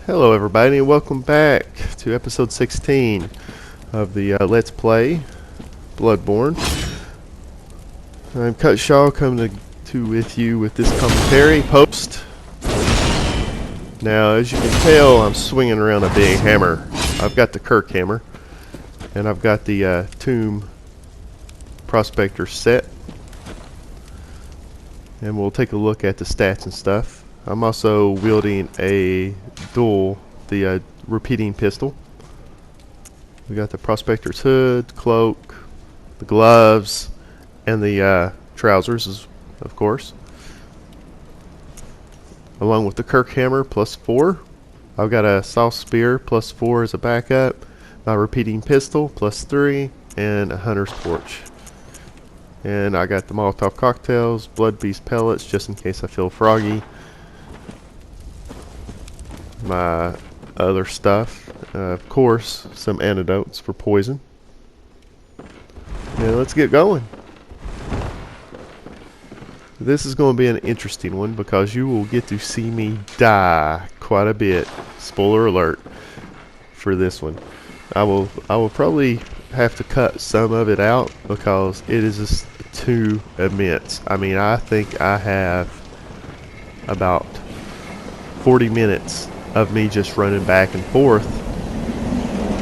Hello everybody and welcome back to episode 16 of the Let's Play Bloodborne. I'm Cutshaw coming with you with this commentary post. Now as you can tell, I'm swinging around a big hammer. I've got the Kirk hammer and I've got the Tomb Prospector set, and we'll take a look at the stats and stuff. I'm also wielding a the repeating pistol. We got the Prospector's hood, cloak, the gloves, and the trousers, of course. Along with the Kirk hammer, +4. I've got a soft spear, +4 as a backup. My repeating pistol, +3, and a hunter's torch. And I got the Molotov cocktails, blood beast pellets, just in case I feel froggy. My other stuff, of course, some antidotes for poison. Now let's get going. This is going to be an interesting one because you will get to see me die quite a bit. Spoiler alert for this one. I will probably have to cut some of it out because it is just too immense. I mean, I think I have about 40 minutes of me just running back and forth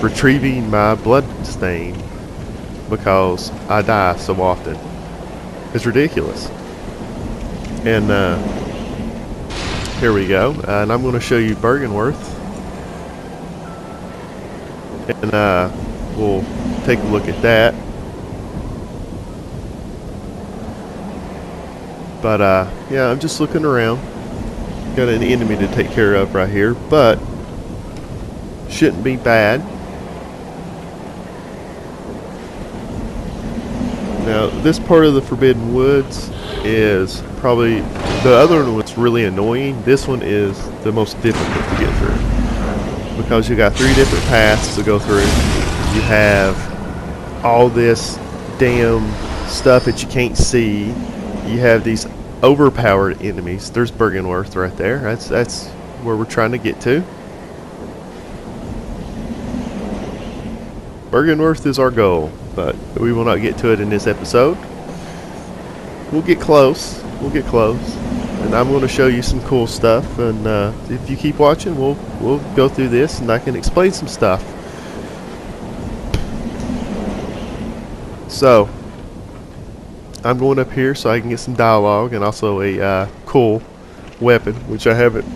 retrieving my blood stain because I die so often. It's ridiculous. And here we go, and I'm going to show you Bergenworth, and we'll take a look at that. But yeah, I'm just looking around. Got an enemy to take care of right here, but shouldn't be bad. Now this part of the Forbidden Woods is probably the other one was really annoying. This one is the most difficult to get through because you got 3 different paths to go through. You have all this damn stuff that you can't see. You have these overpowered enemies. There's Bergenworth right there. That's where we're trying to get to. Bergenworth is our goal, but we will not get to it in this episode. We'll get close. We'll get close, and I'm going to show you some cool stuff. And if you keep watching, we'll go through this, and I can explain some stuff. So I'm going up here so I can get some dialogue and also a cool weapon, which I haven't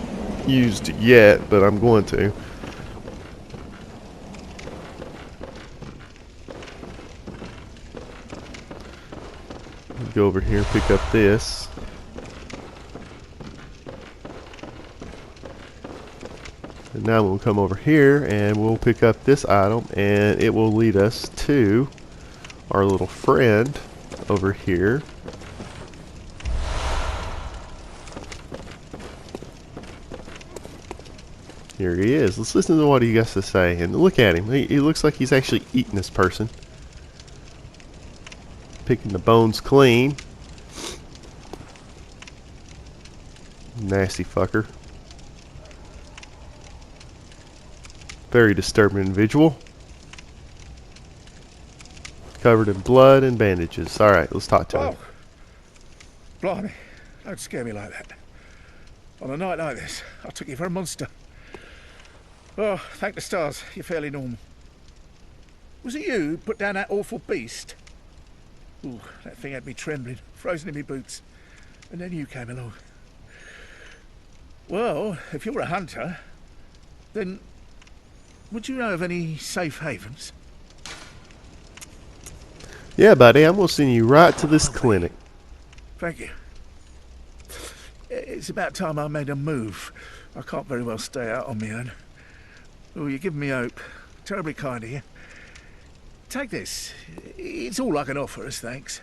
used yet, but I'm going to. Go over here and pick up this. And now we'll come over here and we'll pick up this item, and it will lead us to our little friend over here. Here he is. Let's listen to what he has to say. And look at him. He looks like he's actually eating this person. Picking the bones clean. Nasty fucker. Very disturbing individual. Covered in blood and bandages. Alright, let's talk to him. Blimey, don't scare me like that. On a night like this, I took you for a monster. Oh, thank the stars, you're fairly normal. Was it you who put down that awful beast? Ooh, that thing had me trembling, frozen in my boots. And then you came along. Well, if you're a hunter, then would you know of any safe havens? Yeah, buddy, I'm going to send you right to this clinic. Thank you. It's about time I made a move. I can't very well stay out on my own. Oh, you're giving me hope. Terribly kind of you. Take this. It's all I can offer as thanks.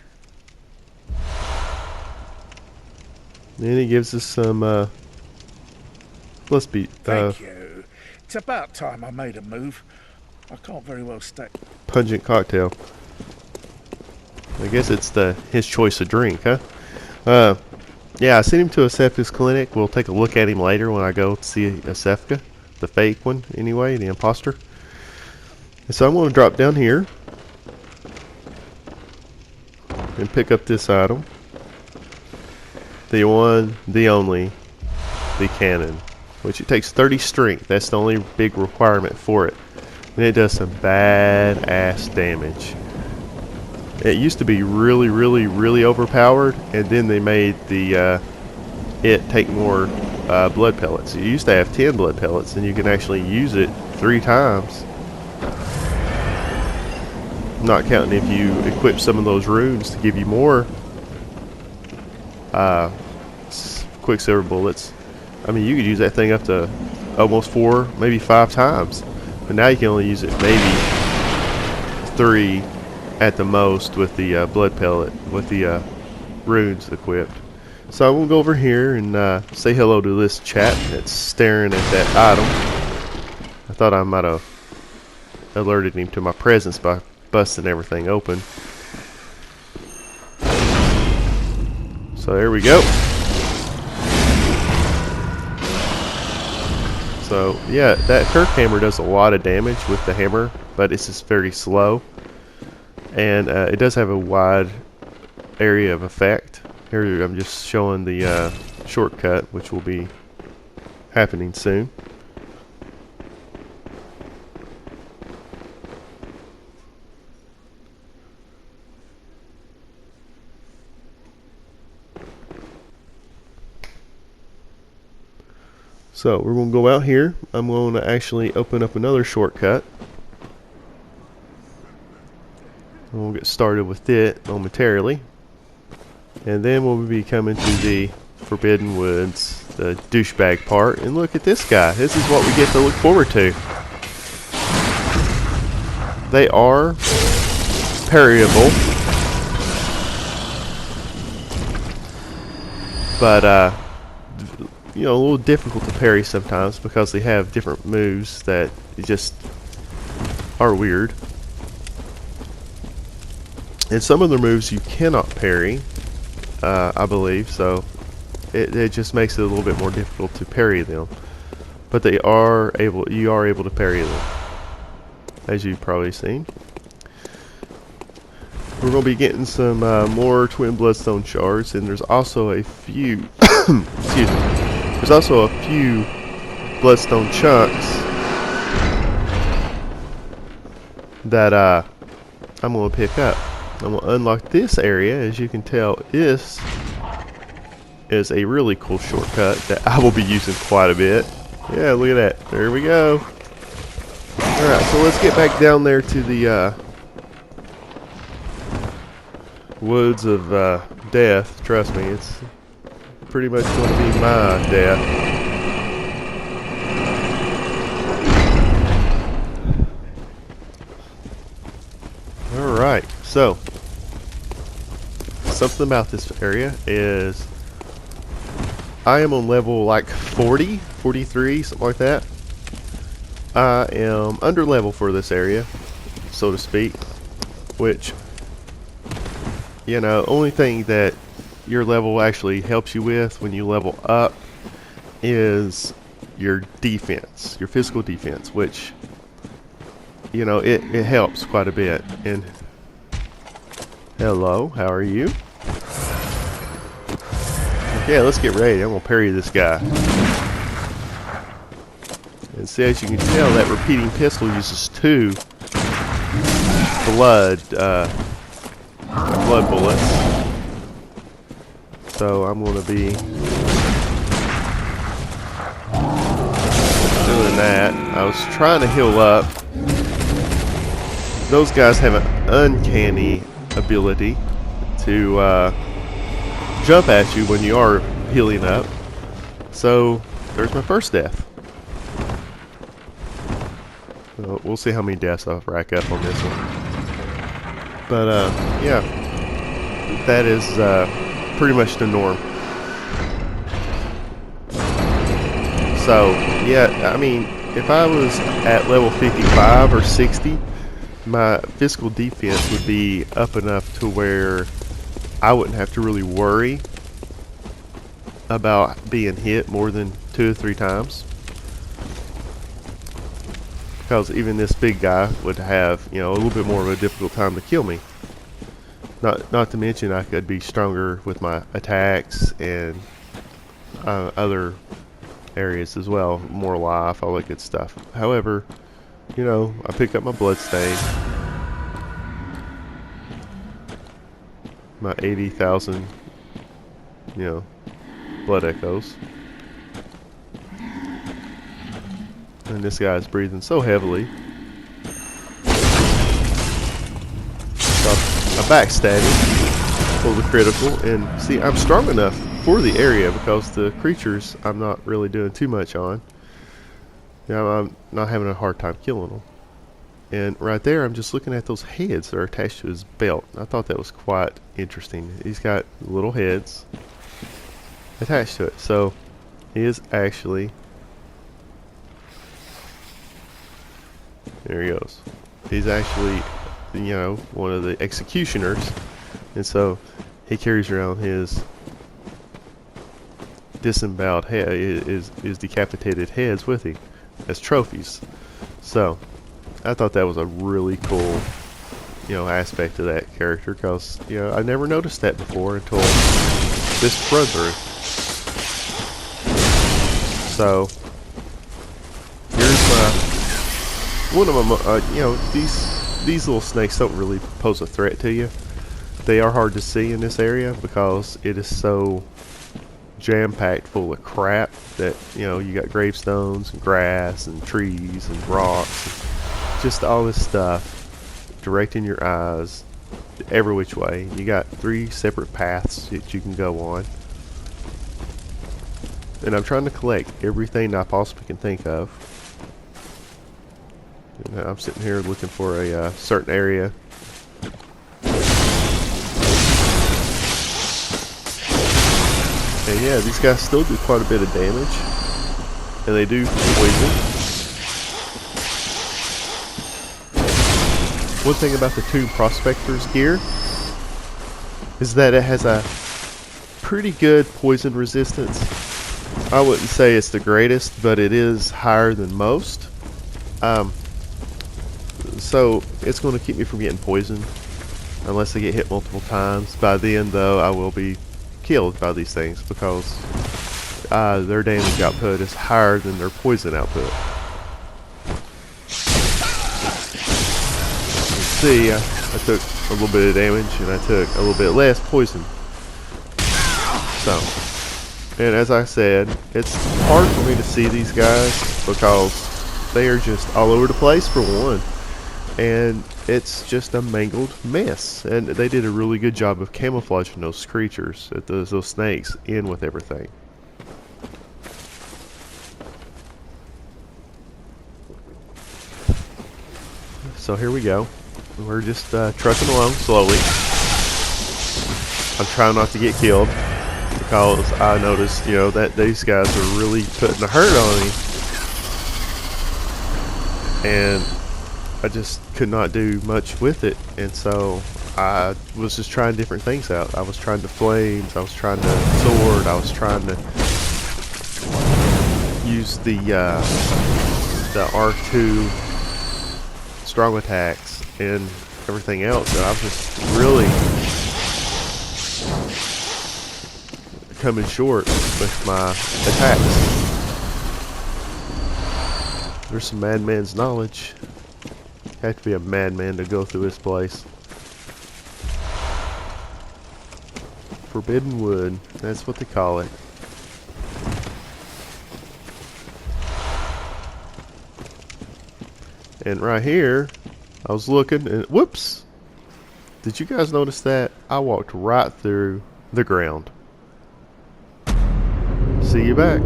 Then he gives us some, let's be, Thank you. It's about time I made a move. I can't very well stay. Pungent cocktail. I guess it's his choice of drink, huh? Yeah, I sent him to a Asefka's clinic. We'll take a look at him later when I go see Asefka. the fake one anyway, the imposter. And so I'm going to drop down here and pick up this item. The one, the only, the cannon, which it takes 30 strength. That's the only big requirement for it. And it does some badass damage. It used to be really, really, really overpowered, and then they made the it take more blood pellets. You used to have 10 blood pellets, and you can actually use it 3 times. Not counting if you equip some of those runes to give you more quicksilver bullets. I mean, you could use that thing up to almost 4, maybe 5 times. But now you can only use it maybe 3 at the most with the blood pellet, with the runes equipped. So I'm going to go over here and say hello to this chap that's staring at that item. I thought I might have alerted him to my presence by busting everything open. So there we go. So yeah, that Kirk hammer does a lot of damage with the hammer, but it's just very slow. And it does have a wide area of effect. Here I'm just showing the shortcut, which will be happening soon. So we're going to go out here. I'm going to actually open up another shortcut. And we'll get started with it momentarily. And then we'll be coming to the Forbidden Woods, the douchebag part. And look at this guy. This is what we get to look forward to. They are parryable. But, you know, a little difficult to parry sometimes because they have different moves that just are weird. And some of their moves you cannot parry, I believe, so it just makes it a little bit more difficult to parry them. But you are able to parry them, as you've probably seen. We're going to be getting some more twin bloodstone shards, and there's also a few excuse me. There's also a few bloodstone chunks that I'm going to pick up. I'm going to unlock this area. As you can tell, this is a really cool shortcut that I will be using quite a bit. Yeah, look at that. There we go. Alright, so let's get back down there to the woods of death. Trust me, it's pretty much going to be my death. Alright, so something about this area is I am on level like 40, 43, something like that. I am under level for this area, so to speak, which, you know, only thing that your level actually helps you with when you level up is your defense, your physical defense, which, you know, it helps quite a bit. And hello, how are you? Yeah, let's get ready. I'm gonna parry this guy. And see, as you can tell, that repeating pistol uses 2 blood bullets. So I'm going to be doing that. I was trying to heal up. Those guys have an uncanny ability to jump at you when you are healing up. So there's my first death. So we'll see how many deaths I'll rack up on this one. But yeah, that is pretty much the norm. So yeah, I mean, if I was at level 55 or 60, my physical defense would be up enough to where I wouldn't have to really worry about being hit more than 2 or 3 times. because even this big guy would have, you know, a little bit more of a difficult time to kill me. Not to mention I could be stronger with my attacks and other areas as well, more life, all that good stuff. However, you know, I pick up my bloodstain, my 80,000, you know, blood echoes. And this guy's breathing so heavily. So I backstab him, pull the critical, and see, I'm strong enough for the area because the creatures I'm not really doing too much on. You know, I'm not having a hard time killing them. And right there, I'm just looking at those heads that are attached to his belt. I thought that was quite interesting. He's got little heads attached to it. So he is actually, there he goes. He's actually, you know, one of the executioners. And so he carries around his disemboweled head, his decapitated heads with him as trophies. So I thought that was a really cool, you know, aspect of that character, because, you know, I never noticed that before until this run through. So here's one of them. You know, these little snakes don't really pose a threat to you. They are hard to see in this area because it is so jam-packed full of crap that, you know, you got gravestones and grass and trees and rocks and just all this stuff directing your eyes every which way. You got 3 separate paths that you can go on, and I'm trying to collect everything I possibly can think of. And I'm sitting here looking for a certain area. And yeah, these guys still do quite a bit of damage, and they do poison. One thing about the Tomb Prospector's gear is that it has a pretty good poison resistance. I wouldn't say it's the greatest, but it is higher than most. So it's going to keep me from getting poisoned unless I get hit multiple times. By then, though, I will be killed by these things because their damage output is higher than their poison output. See, I took a little bit of damage and I took a little bit less poison. So, and as I said, it's hard for me to see these guys because they are just all over the place for one, and it's just a mangled mess. And they did a really good job of camouflaging those creatures, those snakes, in with everything. So here we go. We're just trucking along slowly. I'm trying not to get killed because I noticed, you know, that these guys are really putting a hurt on me, and I just could not do much with it. And so I was just trying different things out. I was trying the flames, I was trying the sword, I was trying to use the R2 strong attacks and everything else, and I was just really coming short with my attacks. There's some madman's knowledge. You have to be a madman to go through this place. Forbidden wood, that's what they call it. And right here, I was looking and whoops! Did you guys notice that? I walked right through the ground. See you back.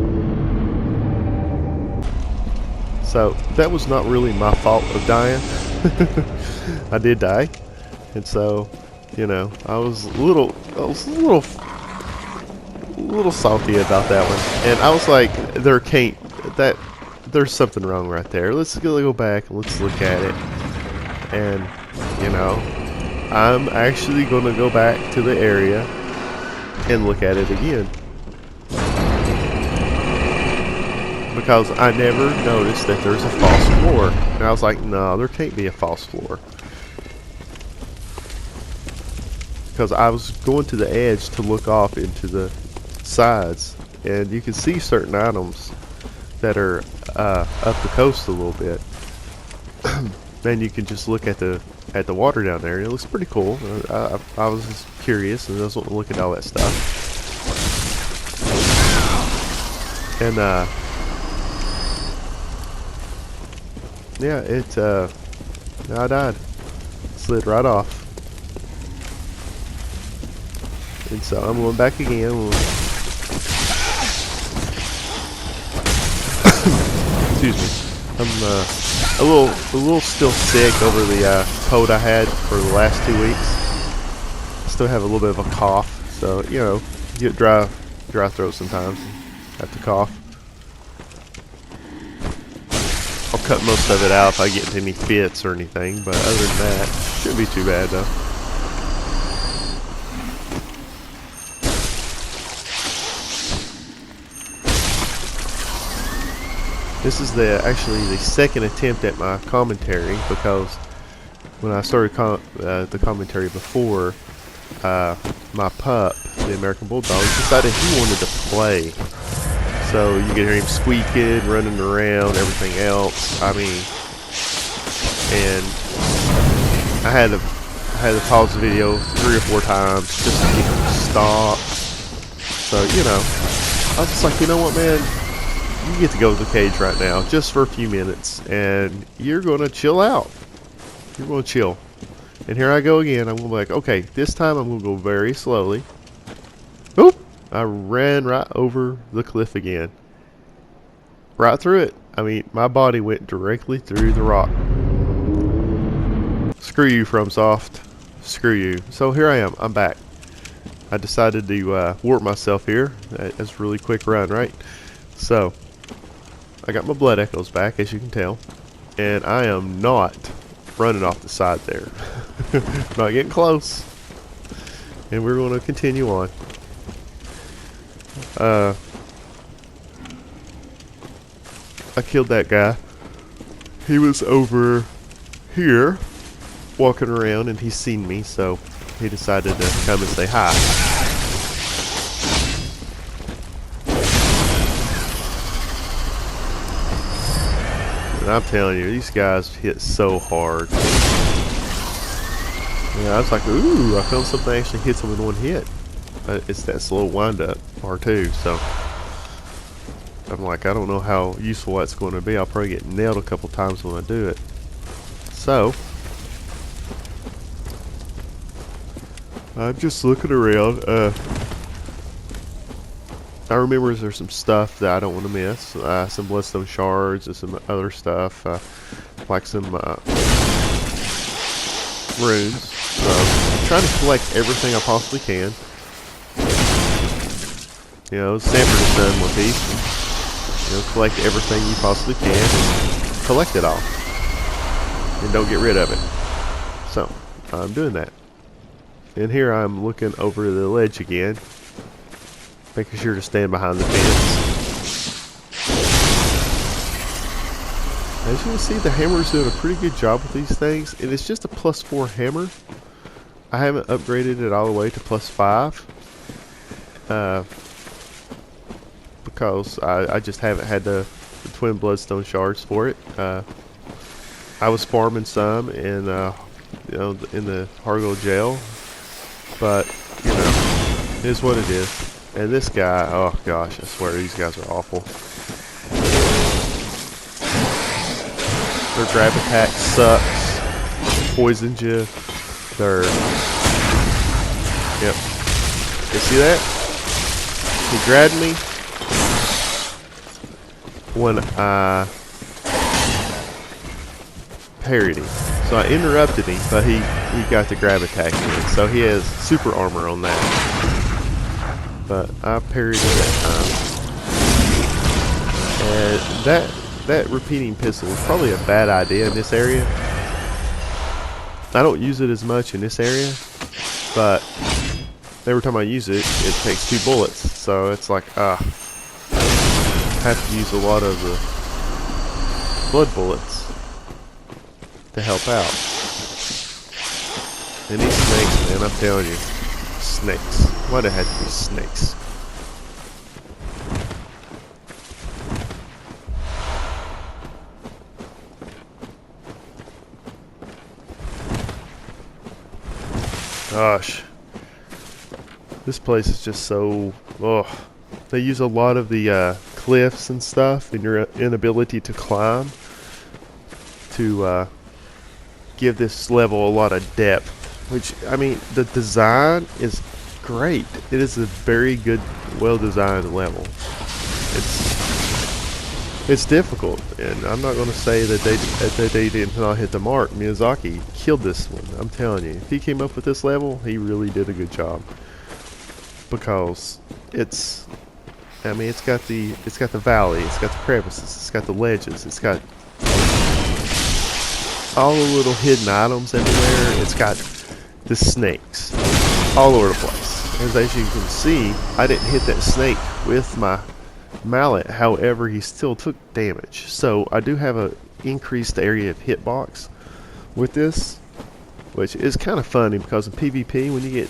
So that was not really my fault of dying. I did die, and so, you know, I was a little salty about that one. And I was like, there's something wrong right there. Let's go back and let's look at it. And, you know, I'm actually going to go back to the area and look at it again. because I never noticed that there's a false floor. And I was like, no, there can't be a false floor. Because I was going to the edge to look off into the sides, and you can see certain items that are up the coast a little bit. Then you can just look at the water down there, and it looks pretty cool. I was just curious, and I was wanting to look at all that stuff. And yeah, I died. Slid right off. And so I'm going back again. Excuse me. I'm a little still sick over the cold I had for the last 2 weeks. Still have a little bit of a cough, so you know, get dry throat sometimes. Have to cough. I'll cut most of it out if I get into any fits or anything, but other than that, shouldn't be too bad though. This is actually the second attempt at my commentary, because when I started the commentary before, my pup, the American Bulldog, decided he wanted to play. So you can hear him squeaking, running around, everything else. I mean, and I had to pause the video 3 or 4 times just to get him to stop. So you know, I was just like, you know what, man. You get to go to the cage right now, just for a few minutes, and you're going to chill out. You're going to chill. And here I go again. I'm going to be like, okay, this time I'm going to go very slowly. Oop! I ran right over the cliff again. Right through it. I mean, my body went directly through the rock. Screw you, FromSoft. Screw you. So here I am. I'm back. I decided to warp myself here. That's a really quick run, right? So I got my blood echoes back, as you can tell, and I am not running off the side there. Not getting close. And we're going to continue on. I killed that guy. He was over here walking around, and he's seen me, so he decided to come and say hi. I'm telling you, these guys hit so hard. Yeah, I was like, ooh, I found something that actually hits them in one hit. It's that slow wind-up, R2, so I'm like, I don't know how useful that's going to be. I'll probably get nailed a couple times when I do it. So, I'm just looking around. I remember there's some stuff that I don't want to miss. Some bloodstone shards and some other stuff, like some runes. I'm trying to collect everything I possibly can. You know, Sanford has done one piece. You know, collect everything you possibly can and collect it all. And don't get rid of it. So, I'm doing that. And here I'm looking over the ledge again, making sure to stand behind the fence. As you can see, the hammer's doing a pretty good job with these things, and it's just a +4 hammer. I haven't upgraded it all the way to +5 because I just haven't had the twin bloodstone shards for it. I was farming some in you know, in the Hargo jail, but you know, it is what it is. And this guy, oh gosh, I swear these guys are awful. Their grab attack sucks. Poisons you. They're... Yep. You see that? He grabbed me when I parried him. So I interrupted him, but he got the grab attack in. So he has super armor on that. But I parried it that time. And that repeating pistol is probably a bad idea in this area. I don't use it as much in this area, but every time I use it, it takes 2 bullets. So it's like, have to use a lot of the blood bullets to help out. And these snakes, man, I'm telling you. Snakes. Why'd it have to be snakes? Gosh. This place is just so... Oh. They use a lot of the cliffs and stuff and your inability to climb to give this level a lot of depth. Which, I mean, the design is great. It is a very good, well-designed level. It's difficult, and I'm not going to say that they did not hit the mark. Miyazaki killed this one. I'm telling you, if he came up with this level, he really did a good job. Because it's, I mean, it's got the valley, it's got the crevices, it's got the ledges, it's got all the little hidden items everywhere. It's got the snakes all over the place. As you can see, I didn't hit that snake with my mallet, however he still took damage. So I do have a increased area of hitbox with this, which is kind of funny because in PvP when you get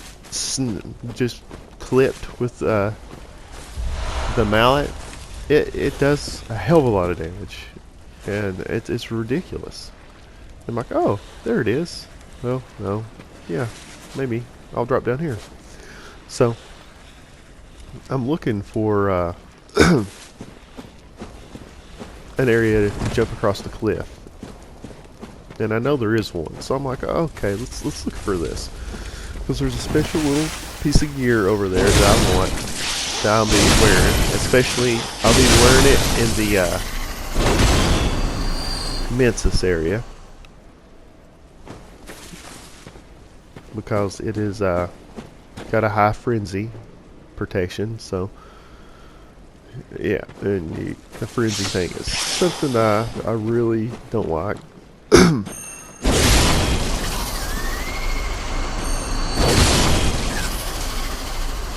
just clipped with the mallet, it does a hell of a lot of damage, and it's ridiculous. I'm like, oh, there it is. Well, no. Yeah, maybe I'll drop down here. So I'm looking for an area to jump across the cliff, and I know there is one. So I'm like, oh, okay, let's look for this, because there's a special little piece of gear over there that I want, that I'll be wearing. Especially, I'll be wearing it in the Mensis area. Because it is got a high frenzy protection, so yeah, and the frenzy thing is something I really don't like.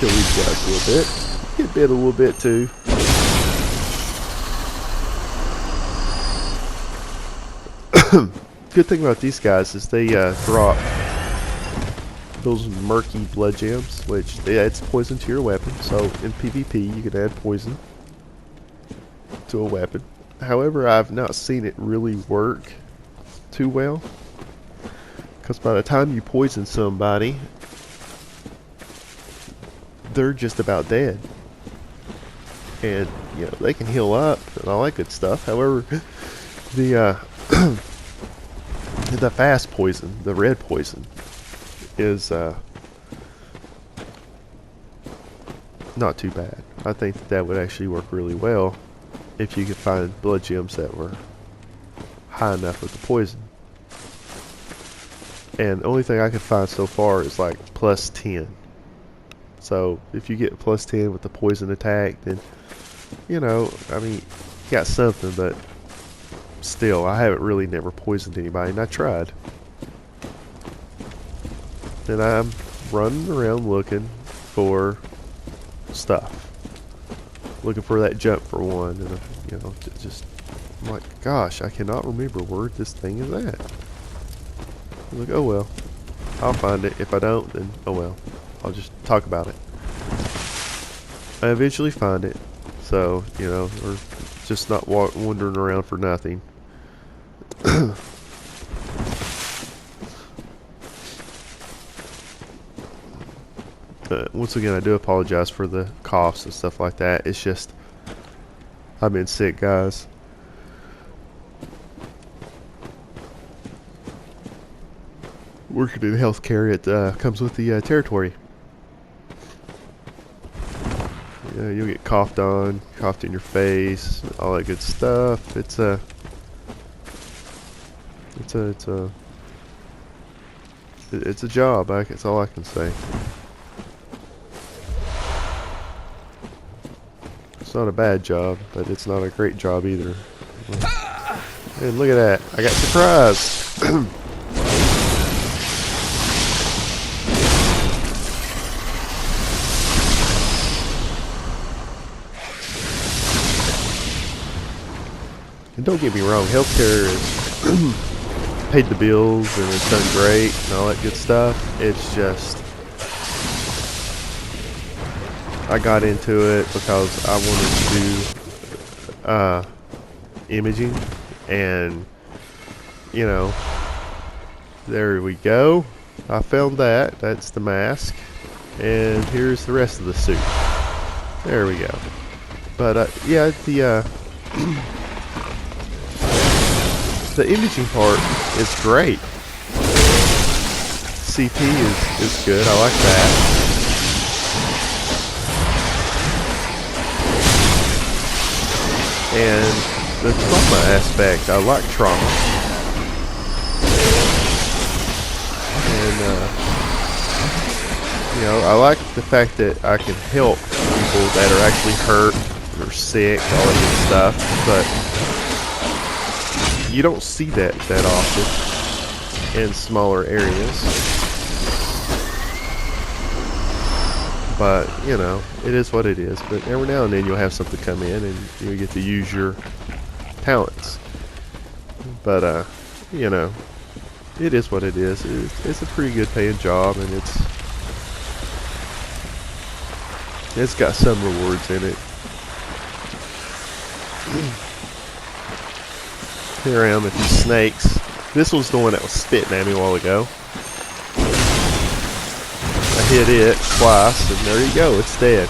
Kill these guys a little bit, get bit a little bit too. Good thing about these guys is they drop those murky blood gems, which adds poison to your weapon. So in PvP you can add poison to a weapon. However, I've not seen it really work too well, because by the time you poison somebody, they're just about dead, and you know they can heal up and all that good stuff. However, the the fast poison, the red poison, is not too bad. I think that would actually work really well if you could find blood gems that were high enough with the poison. And the only thing I could find so far is like plus 10. So if you get plus 10 with the poison attack, then you know, I mean, you got something. But still, I haven't really never poisoned anybody, and I tried. And I'm running around looking for stuff, looking for that jump for one, and you know, just I'm like, gosh, I cannot remember where this thing is at. I'm like, oh well, I'll find it. If I don't, then oh well, I'll just talk about it. I eventually find it, so you know, we're just not wandering around for nothing. Once again, I do apologize for the coughs and stuff like that. It's just, I've been sick, guys. Working in healthcare, it comes with the territory. Yeah, you'll get coughed on, coughed in your face, all that good stuff. It's a job. That's all I can say. It's not a bad job, but it's not a great job either. Hey, look at that. I got surprised. And don't get me wrong, healthcare is paid the bills and it's done great and all that good stuff. It's just I got into it because I wanted to do imaging, and you know, there we go. I found that. That's the mask, and here's the rest of the suit. There we go. But yeah, the imaging part is great. CT is good. I like that. And the trauma aspect, I like trauma. And you know, I like the fact that I can help people that are actually hurt or sick, all that good stuff. But you don't see that often in smaller areas. But, you know, it is what it is. But every now and then you'll have something come in and you get to use your talents. But, you know, it is what it is. It's a pretty good paying job, and it's got some rewards in it. Here I am with these snakes. This was the one that was spitting at me a while ago. I hit it twice, and there you go, it's dead.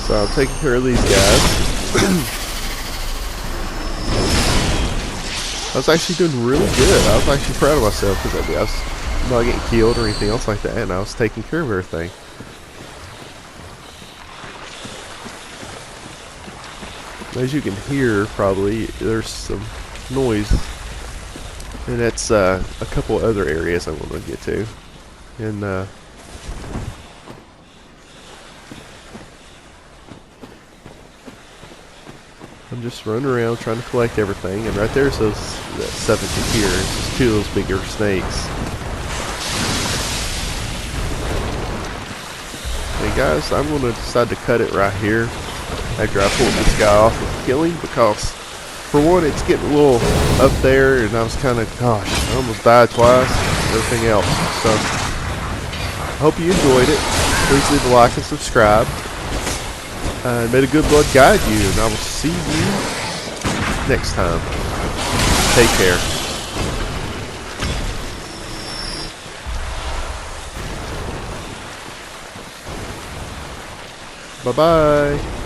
So I'm taking care of these guys. I was actually doing really good. I was actually proud of myself because I was not getting killed or anything else like that, and I was taking care of everything. As you can hear, probably, there's some noise, and that's a couple other areas I want to get to. And I'm just running around trying to collect everything, and right there's that stuff that you hear. It's just two of those bigger snakes. Hey guys, I'm going to decide to cut it right here after I pull this guy off of killing, because for one, it's getting a little up there, and I was kind of, gosh, I almost died twice, and everything else. So I hope you enjoyed it. Please leave a like and subscribe. May the good Blood guide you, and I will see you next time. Take care. Bye-bye.